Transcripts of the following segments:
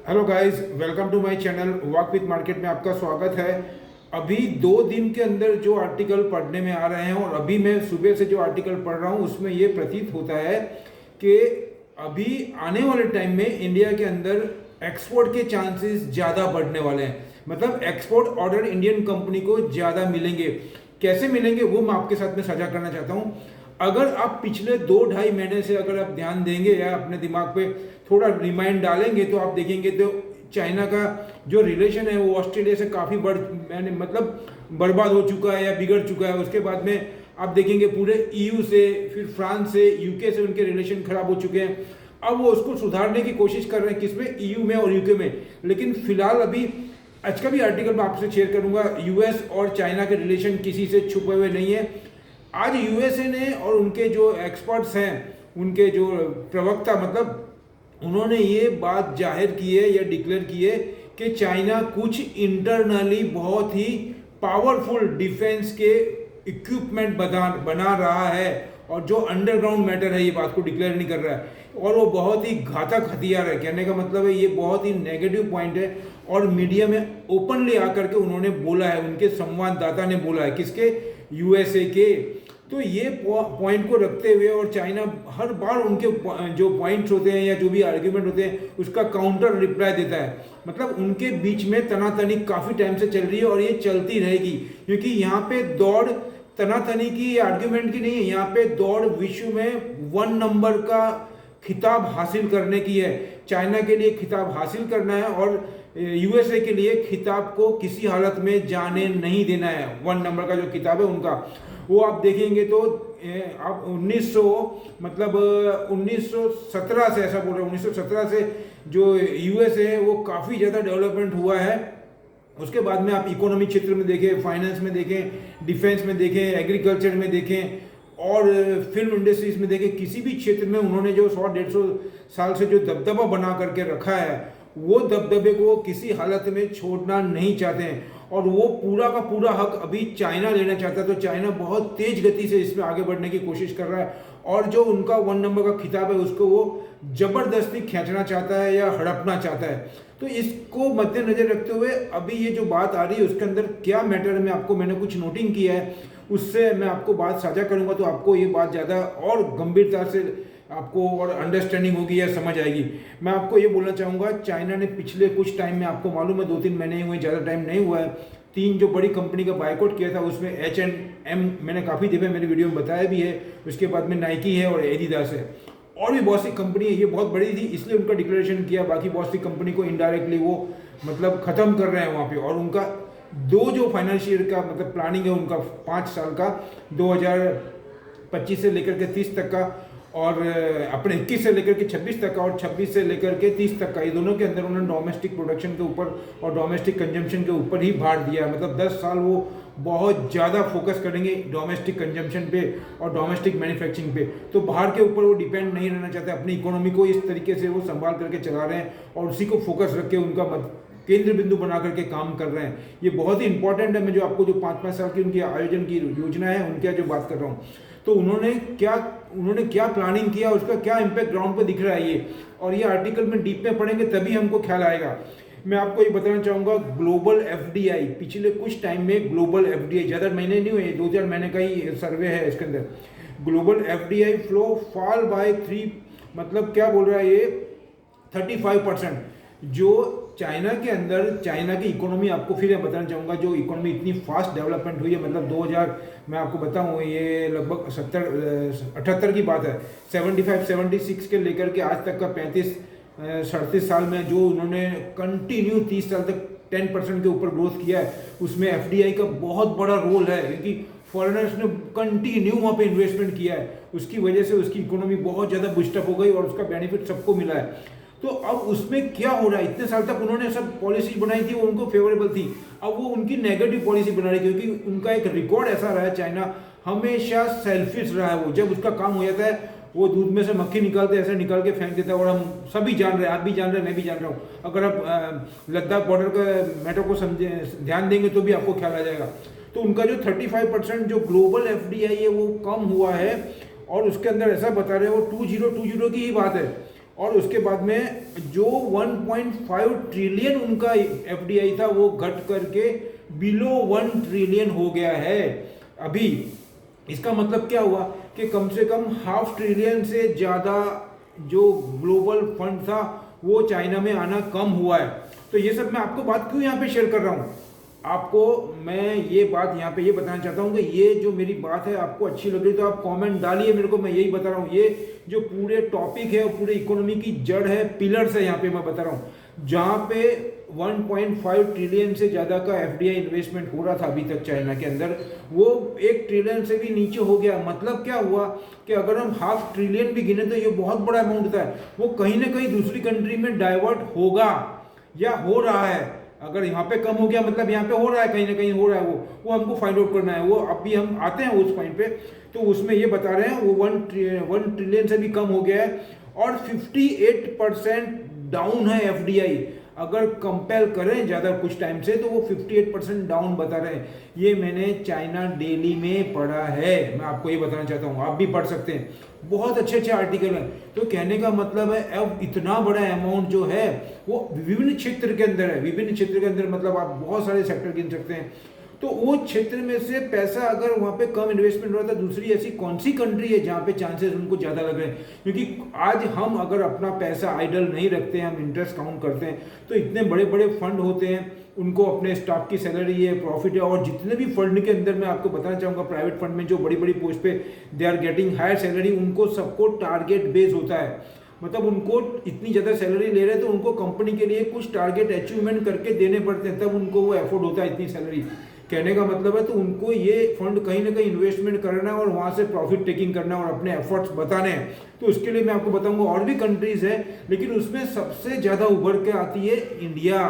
Hello guys, welcome to my channel walk with market में आपका स्वागत है। अभी 2 दिन के अंदर जो आर्टिकल पढ़ने में आ रहे हैं और अभी मैं सुबह से जो आर्टिकल पढ़ रहा हूं उसमें ये प्रतीत होता है कि अभी आने वाले टाइम में इंडिया के अंदर एक्सपोर्ट के चांसेस ज़्यादा बढ़ने वाले हैं। मतलब एक्सपोर्ट ऑर्डर इंडियन कंपनी को ज़्यादा मिलेंगे। कैसे मिलेंगे वो मैं आपके साथ में साझा करना चाहता हूँ। अगर आप पिछले 2-2.5 महीने से अगर आप ध्यान देंगे या अपने दिमाग पे थोड़ा रिमाइंड डालेंगे तो आप देखेंगे तो चाइना का जो रिलेशन है वो ऑस्ट्रेलिया से काफ़ी मतलब बर्बाद हो चुका है या बिगड़ चुका है। उसके बाद में आप देखेंगे पूरे ईयू से, फिर फ्रांस से, यूके से उनके रिलेशन खराब हो चुके हैं। अब वो उसको सुधारने की कोशिश कर रहे हैं, किसमें? ईयू में और यूके में। लेकिन फिलहाल अभी आज का भी आर्टिकल मैं आपसे शेयर करूंगा, यूएस और चाइना के रिलेशन किसी से छुपे हुए नहीं है। आज यूएसए ने और उनके जो एक्सपर्ट्स हैं, उनके जो प्रवक्ता, मतलब उन्होंने ये बात जाहिर की है या डिक्लेयर की है कि चाइना कुछ इंटरनली बहुत ही पावरफुल डिफेंस के इक्विपमेंट बना रहा है और जो अंडरग्राउंड मैटर है ये बात को डिक्लेयर नहीं कर रहा है और वो बहुत ही घातक हथियार है। कहने का मतलब है ये बहुत ही नेगेटिव पॉइंट है और मीडिया में ओपनली आकर के उन्होंने बोला है, उनके संवाददाता ने बोला है, किसके? यूएसए के। तो ये पॉइंट को रखते हुए और चाइना हर बार उनके जो पॉइंट्स होते हैं या जो भी आर्ग्यूमेंट होते हैं उसका काउंटर रिप्लाई देता है। मतलब उनके बीच में तनातनी काफ़ी टाइम से चल रही है और ये चलती रहेगी, क्योंकि यहाँ पे दौड़ तनातनी की, आर्ग्यूमेंट की नहीं है। यहाँ पे दौड़ विश्व में 1 नंबर का खिताब हासिल करने की है। चाइना के लिए खिताब हासिल करना है और यूएसए के लिए खिताब को किसी हालत में जाने नहीं देना है। 1 नंबर का जो खिताब है उनका, वो आप देखेंगे तो आप 1917 से, ऐसा बोल रहे हैं, 1917 से जो यूएसए है वो काफ़ी ज़्यादा डेवलपमेंट हुआ है। उसके बाद में आप इकोनॉमिक क्षेत्र में देखें, फाइनेंस में देखें, डिफेंस में देखें, एग्रीकल्चर में देखें और फिल्म इंडस्ट्रीज में देखें, किसी भी क्षेत्र में उन्होंने जो 100-150 साल से जो दबदबा बना करके रखा है वो दबदबे को किसी हालत में छोड़ना नहीं चाहते हैं और वो पूरा का पूरा हक अभी चाइना लेना चाहता है। तो चाइना बहुत तेज गति से इसमें आगे बढ़ने की कोशिश कर रहा है और जो उनका 1 नंबर का खिताब है उसको वो जबरदस्ती खींचना चाहता है या हड़पना चाहता है। तो इसको मद्देनजर रखते हुए अभी ये जो बात आ रही है उसके अंदर क्या मैटर है, मैंने कुछ नोटिंग किया है, उससे मैं आपको बात साझा करूंगा तो आपको ये बात ज़्यादा और गंभीरता से आपको और अंडरस्टैंडिंग होगी या समझ आएगी। मैं आपको ये बोलना चाहूँगा, चाइना ने पिछले कुछ टाइम में, आपको मालूम है 2-3 महीने हुए, ज़्यादा टाइम नहीं हुआ है, 3 जो बड़ी कंपनी का बायकॉट किया था उसमें H&M, मैंने काफ़ी दफ़े मेरी वीडियो में बताया भी है। उसके बाद में नाइकी है और एडिडास है और भी बहुत सी कंपनी है। ये बहुत बड़ी थी इसलिए उनका डिक्लेरेशन किया, बाकी बहुत सी कंपनी को इनडायरेक्टली वो मतलब ख़त्म कर रहे हैं वहाँ पे। और उनका जो फाइनेंशियल का मतलब प्लानिंग है उनका 5 साल का, 2025 से लेकर के 30 तक का और अपने 21 से लेकर के 26 तक का और 26 से लेकर के 30 तक का, ये दोनों के अंदर उन्होंने डोमेस्टिक प्रोडक्शन के ऊपर और डोमेस्टिक कंजम्पशन के ऊपर ही भार दिया है। मतलब 10 साल वो बहुत ज़्यादा फोकस करेंगे डोमेस्टिक कंजम्पशन पे और डोमेस्टिक मैन्युफैक्चरिंग पे। तो बाहर के ऊपर वो डिपेंड नहीं रहना चाहते, अपनी इकोनॉमी को इस तरीके से वो संभाल करके चला रहे हैं और उसी को फोकस रख के उनका केंद्र बिंदु बना करके काम कर रहे हैं। ये बहुत ही इंपॉर्टेंट है। मैं जो आपको जो 5-5 साल की उनकी आयोजन की योजना है उनके जो बात कर रहा हूँ, तो उन्होंने क्या प्लानिंग किया, उसका क्या इम्पैक्ट ग्राउंड पे दिख रहा है ये, और ये आर्टिकल में डीप में पढ़ेंगे तभी हमको ख्याल आएगा। मैं आपको ये बताना चाहूँगा, ग्लोबल एफडीआई पिछले कुछ टाइम में, ग्लोबल एफडीआई ज़्यादा महीने नहीं हुए, 2-4 महीने का ही सर्वे है इसके अंदर। Global FDI flow fall bye 3, मतलब क्या बोल रहा है ये, 35%। जो चाइना के अंदर, चाइना की इकोनॉमी, आपको फिर बताना चाहूँगा, जो इकोनॉमी इतनी फास्ट डेवलपमेंट हुई है, मतलब 2000, मैं आपको बताऊँ ये लगभग 78 की बात है, 75-76 के लेकर के आज तक का 35-37 साल में जो उन्होंने कंटिन्यू 30 साल तक 10% के ऊपर ग्रोथ किया है, उसमें एफडीआई का बहुत बड़ा रोल है, क्योंकि फॉरेनर्स ने कंटिन्यू वहाँ पे इन्वेस्टमेंट किया है। उसकी वजह से उसकी इकोनॉमी बहुत ज़्यादा बूस्टअप हो गई और उसका बेनिफिट सबको मिला है। तो अब उसमें क्या हो रहा है, इतने साल तक उन्होंने सब पॉलिसी बनाई थी वो उनको फेवरेबल थी, अब वो उनकी नेगेटिव पॉलिसी बना रही, क्योंकि उनका एक रिकॉर्ड ऐसा रहा है, चाइना हमेशा सेल्फिश रहा है। वो जब उसका काम हो जाता है वो दूध में से मक्खी निकालते ऐसे निकाल के फेंक देता है और हम सभी जान रहे हैं, आप भी जान रहे हैं, मैं भी जान रहा हूँ। अगर आप लद्दाख बॉर्डर का मैटर को समझे ध्यान देंगे तो भी आपको ख्याल आ जाएगा। तो उनका जो 35% जो ग्लोबल एफडीआई है वो कम हुआ है और उसके अंदर ऐसा बता रहे हैं, वो 2020 की ही बात है, और उसके बाद में जो 1.5 ट्रिलियन उनका एफडीआई था वो घट करके बिलो 1 ट्रिलियन हो गया है अभी। इसका मतलब क्या हुआ कि कम से कम ½ ट्रिलियन से ज़्यादा जो ग्लोबल फंड था वो चाइना में आना कम हुआ है। तो ये सब मैं आपको बात क्यों यहाँ पे शेयर कर रहा हूँ, आपको मैं ये बात यहाँ पे ये बताना चाहता हूँ कि ये जो मेरी बात है आपको अच्छी लग रही तो आप कमेंट डालिए मेरे को, मैं यही बता रहा हूँ। ये जो पूरे टॉपिक है पूरे इकोनॉमी की जड़ है, पिलर्स है, यहाँ पे मैं बता रहा हूँ। जहाँ पे 1.5 ट्रिलियन से ज़्यादा का एफडीआई इन्वेस्टमेंट हो रहा था अभी तक चाइना के अंदर, वो 1 ट्रिलियन से भी नीचे हो गया। मतलब क्या हुआ कि अगर हम ½ ट्रिलियन भी गिने तो ये बहुत बड़ा अमाउंट था, वो कहीं ना कहीं दूसरी कंट्री में डाइवर्ट होगा या हो रहा है। अगर यहाँ पे कम हो गया मतलब यहाँ पे हो रहा है, कहीं ना कहीं हो रहा है, वो हमको फाइंड आउट करना है। वो अभी हम आते हैं उस पॉइंट पे। तो उसमें ये बता रहे हैं वो 1 ट्रिलियन से भी कम हो गया है और 58% डाउन है एफडीआई। अगर कंपेयर करें ज़्यादा कुछ टाइम से तो वो 58% डाउन बता रहे हैं। ये मैंने चाइना डेली में पढ़ा है, मैं आपको ये बताना चाहता हूँ, आप भी पढ़ सकते हैं, बहुत अच्छे अच्छे आर्टिकल हैं। तो कहने का मतलब है अब इतना बड़ा अमाउंट जो है वो विभिन्न क्षेत्र के अंदर है। विभिन्न क्षेत्र के अंदर मतलब आप बहुत सारे सेक्टर गिन सकते हैं। तो वो क्षेत्र में से पैसा अगर वहाँ पे कम इन्वेस्टमेंट हो रहा था, दूसरी ऐसी कौन सी कंट्री है जहाँ पे चांसेस उनको ज़्यादा लग रहे हैं? क्योंकि आज हम अगर अपना पैसा आइडल नहीं रखते हैं, हम इंटरेस्ट काउंट करते हैं, तो इतने बड़े बड़े फंड होते हैं, उनको अपने स्टॉक की सैलरी है, प्रॉफिट है, और जितने भी फंड के अंदर मैं आपको बताना चाहूँगा प्राइवेट फंड में जो बड़ी बड़ी पोस्ट पे they are getting higher salary, उनको सबको टारगेट बेस होता है। मतलब उनको इतनी ज़्यादा सैलरी ले रहे हैं तो उनको कंपनी के लिए कुछ टारगेट अचीवमेंट करके देने पड़ते हैं, तब उनको वो एफोर्ड होता है इतनी सैलरी। कहने का मतलब है तो उनको ये फंड कहीं ना कहीं इन्वेस्टमेंट करना है और वहाँ से प्रॉफिट टेकिंग करना है और अपने एफर्ट्स बताने हैं। तो उसके लिए मैं आपको बताऊंगा और भी कंट्रीज है, लेकिन उसमें सबसे ज़्यादा उभर के आती है इंडिया,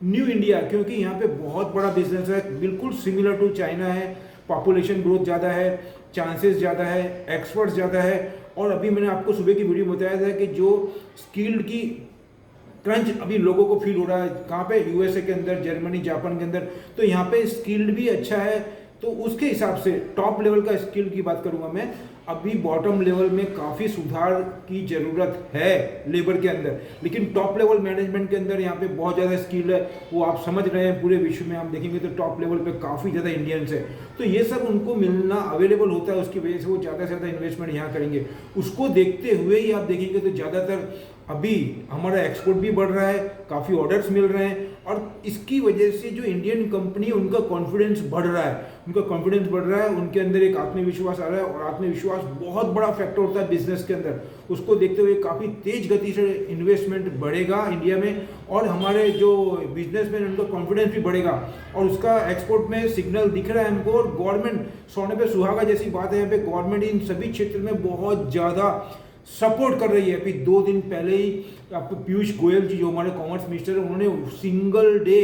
न्यू इंडिया, क्योंकि यहाँ पे बहुत बड़ा बिजनेस है, बिल्कुल सिमिलर टू चाइना है। पॉपुलेशन ग्रोथ ज़्यादा है, चांसेस ज़्यादा है, एक्सपर्ट्स ज़्यादा है। और अभी मैंने आपको सुबह की वीडियो में बताया था कि जो स्किल्ड की क्रंच अभी लोगों को फील हो रहा है, कहाँ पे? यूएसए के अंदर, जर्मनी, जापान के अंदर। तो यहाँ पे स्किल्ड भी अच्छा है। तो उसके हिसाब से टॉप लेवल का स्किल की बात करूँगा मैं, अभी बॉटम लेवल में काफ़ी सुधार की ज़रूरत है लेबर के अंदर, लेकिन टॉप लेवल मैनेजमेंट के अंदर यहाँ पे बहुत ज़्यादा स्किल है। वो आप समझ रहे हैं, पूरे विश्व में आप देखेंगे तो टॉप लेवल पे काफ़ी ज़्यादा इंडियंस है। तो ये सब उनको मिलना अवेलेबल होता है, उसकी वजह से वो ज़्यादा से ज़्यादा इन्वेस्टमेंट यहाँ करेंगे। उसको देखते हुए ही आप देखेंगे तो ज़्यादातर अभी हमारा एक्सपोर्ट भी बढ़ रहा है, काफ़ी ऑर्डर्स मिल रहे हैं, और इसकी वजह से जो इंडियन कंपनी है उनका कॉन्फिडेंस बढ़ रहा है, उनका कॉन्फिडेंस बढ़ रहा है, उनके अंदर एक आत्मविश्वास आ रहा है। और आत्मविश्वास बहुत बड़ा फैक्टर होता है बिजनेस के अंदर। उसको देखते हुए काफ़ी तेज गति से इन्वेस्टमेंट बढ़ेगा इंडिया में, और हमारे जो बिजनेसमैन उनका कॉन्फिडेंस भी बढ़ेगा, और उसका एक्सपोर्ट में सिग्नल दिख रहा है हमको। और गवर्नमेंट, सोने पे सुहागा जैसी बात है, यहाँ पे गवर्नमेंट इन सभी क्षेत्र में बहुत ज़्यादा सपोर्ट कर रही है। अभी 2 दिन पहले ही आपको पीयूष गोयल जी जो हमारे कॉमर्स मिनिस्टर है, उन्होंने सिंगल डे,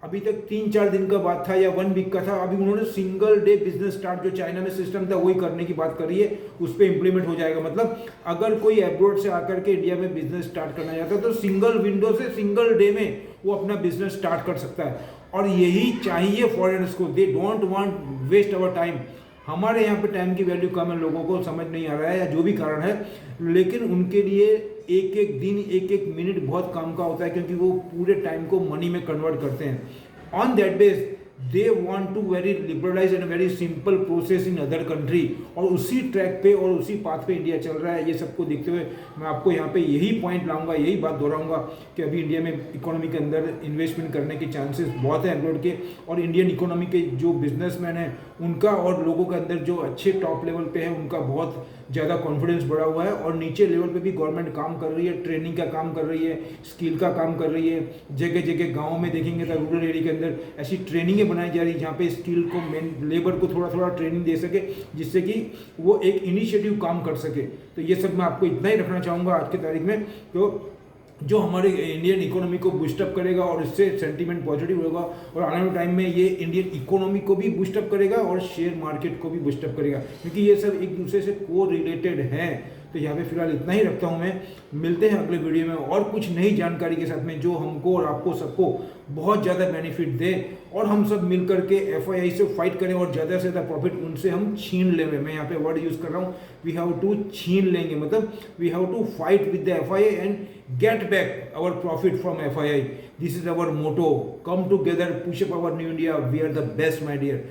अभी तक 3-4 दिन का बात था या 1 वीक का था, अभी उन्होंने सिंगल डे बिजनेस स्टार्ट, जो चाइना में सिस्टम था वही करने की बात करी है, उस पर इंप्लीमेंट हो जाएगा। मतलब अगर कोई अब्रॉड से आकर के इंडिया में बिजनेस स्टार्ट करना चाहता है तो सिंगल विंडो से सिंगल डे में वो अपना बिजनेस स्टार्ट कर सकता है। और यही चाहिए फॉरेनर्स को, they don't want waste our time. हमारे यहाँ पे टाइम की वैल्यू कम है, लोगों को समझ नहीं आ रहा है या जो भी कारण है, लेकिन उनके लिए एक एक दिन, एक एक मिनट बहुत काम का होता है, क्योंकि वो पूरे टाइम को मनी में कन्वर्ट करते हैं। On that base they want to very liberalize and very simple process in other country, और उसी ट्रैक पे और उसी पाथ पे इंडिया चल रहा है। ये सबको देखते हुए मैं आपको यहाँ पे यही पॉइंट लाऊंगा, यही बात दोहराऊंगा कि अभी इंडिया में इकोनॉमी के अंदर इन्वेस्टमेंट करने के चांसेस बहुत हैं एब्रॉड के, और इंडियन इकोनॉमी के जो बिजनेसमैन हैं उनका और लोगों के अंदर जो अच्छे टॉप लेवल पे है उनका बहुत ज़्यादा कॉन्फिडेंस बढ़ा हुआ है। और नीचे लेवल पे भी गवर्नमेंट काम कर रही है, ट्रेनिंग का काम कर रही है, स्किल का काम कर रही है। जगह जगह गाँव में देखेंगे तो रूरल एरिया के अंदर ऐसी ट्रेनिंगें बनाई जा रही है जहाँ पे स्किल को, मेन लेबर को थोड़ा थोड़ा ट्रेनिंग दे सके, जिससे कि वो एक इनिशिएटिव काम कर सके। तो ये सब मैं आपको इतना ही रखना चाहूँगा आज की तारीख में, तो जो हमारे इंडियन इकोनॉमी को बूस्टअप करेगा और इससे सेंटीमेंट पॉजिटिव होगा, और आने वाले टाइम में ये इंडियन इकोनॉमी को भी बूस्टअप करेगा और शेयर मार्केट को भी बूस्टअप करेगा, क्योंकि ये सब एक दूसरे से को रिलेटेड हैं। तो यहाँ पे फिलहाल इतना ही रखता हूँ मैं। मिलते हैं अगले वीडियो में और कुछ नई जानकारी के साथ में जो हमको और आपको सबको बहुत ज़्यादा बेनिफिट दे और हम सब मिल करके FII से फाइट करें और ज़्यादा से ज़्यादा प्रॉफिट उनसे हम छीन लेंगे। मैं यहाँ पे वर्ड यूज़ कर रहा हूँ, वी हैव टू छीन लेंगे, मतलब we have to fight with the FII and get back our profit from FII। This is our motto, come together, push up our new India, we are the best my dear.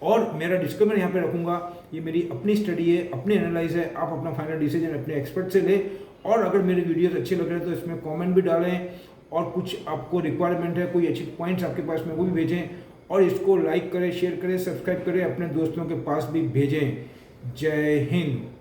और मेरा disclaimer यहाँ पे रखूंगा, ये मेरी अपनी study है, अपनी एनालाइज है, आप अपना फाइनल डिसीजन अपने एक्सपर्ट से ले। और अगर मेरे वीडियोस अच्छे लग रहे हैं तो इसमें कमेंट भी डालें और कुछ आपको रिक्वायरमेंट है, कोई अच्छी पॉइंट्स आपके पास में वो भी भेजें और इसको लाइक करें, शेयर करें, सब्सक्राइब करें, अपने दोस्तों के पास भी भेजें। जय हिंद।